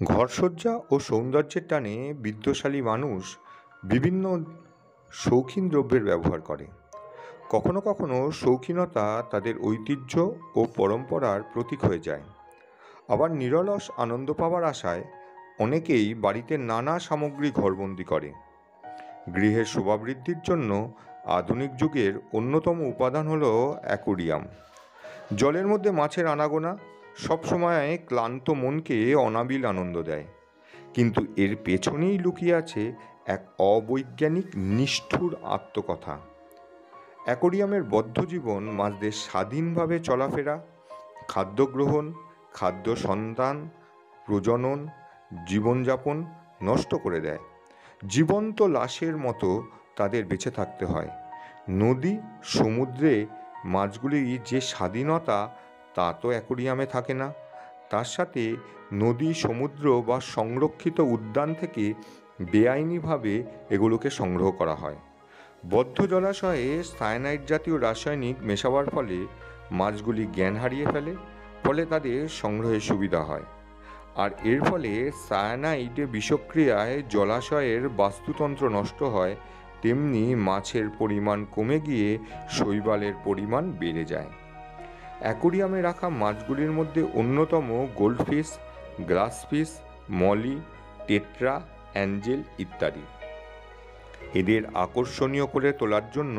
ঘরসজ্জা ও সৌন্দর্যের টানে বিত্তশালী মানুষ বিভিন্ন শৌখিন দ্রব্যের ব্যবহার করে। কখনো কখনো শৌখিনতা তাদের ঐতিহ্য ও পরম্পরার প্রতীক হয়ে যায়। আবার নিরলস আনন্দ পাওয়ার আশায় অনেকেই বাড়িতে নানা সামগ্রী ঘরবন্দি করে। গৃহের শোভাবৃদ্ধির জন্য আধুনিক যুগের অন্যতম উপাদান হলো অ্যাকোরিয়াম। জলের মধ্যে মাছের আনাগোনা সবসময় ক্লান্ত মনকে অনাবিল আনন্দ দেয়, কিন্তু এর পেছনেই লুকিয়ে আছে এক অবৈজ্ঞানিক নিষ্ঠুর আত্মকথা। অ্যাকোরিয়ামের বদ্ধ জীবন মাছদের স্বাধীনভাবে চলাফেরা, খাদ্য গ্রহণ, খাদ্য সন্তান, প্রজনন, জীবনযাপন নষ্ট করে দেয়। জীবন্ত লাশের মতো তাদের বেঁচে থাকতে হয়। নদী, সমুদ্রে মাছগুলির যে স্বাধীনতা তা তো অ্যাকোরিয়ামে থাকে না। তার সাথে নদী, সমুদ্র বা সংরক্ষিত উদ্যান থেকে বেআইনিভাবে এগুলোকে সংগ্রহ করা হয়। বদ্ধ জলাশয়ে সায়ানাইড জাতীয় রাসায়নিক মেশাবার ফলে মাছগুলি জ্ঞান হারিয়ে ফেলে, ফলে তাদের সংগ্রহের সুবিধা হয়। আর এর ফলে সায়ানাইড বিষক্রিয়ায় জলাশয়ের বাস্তুতন্ত্র নষ্ট হয়, তেমনি মাছের পরিমাণ কমে গিয়ে শৈবালের পরিমাণ বেড়ে যায়। অ্যাকোরিয়ামে রাখা মাছগুলির মধ্যে অন্যতম goldfish, glassfish, molly, tetra, angel ইত্যাদি। এদের আকর্ষণীয় করে তোলার জন্য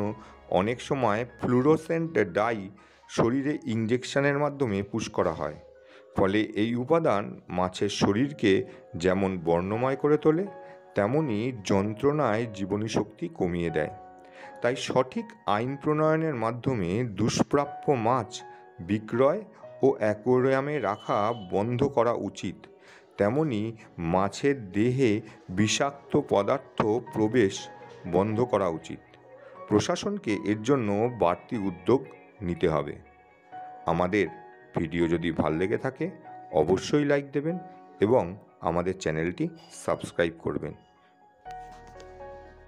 অনেক সময় ফ্লুরোসেন্ট ডাই শরীরে ইঞ্জেকশনের মাধ্যমে পুশ করা হয়। ফলে এই উপাদান মাছের শরীরকে যেমন বর্ণময় করে তোলে, তেমনি যন্ত্রণায় জীবনী শক্তি কমিয়ে দেয়। তাই সঠিক আইন প্রণয়নের মাধ্যমে দুষ্প্রাপ্য মাছ বিক্রয় ও অ্যাকোরিয়ামে রাখা বন্ধ করা উচিত। তেমনি মাছের দেহে বিষাক্ত পদার্থ প্রবেশ বন্ধ করা উচিত। প্রশাসনকে এর জন্য বাড়তি উদ্যোগ নিতে হবে। আমাদের ভিডিও যদি ভালো লেগে থাকে অবশ্যই লাইক দেবেন এবং আমাদের চ্যানেলটি সাবস্ক্রাইব করবেন।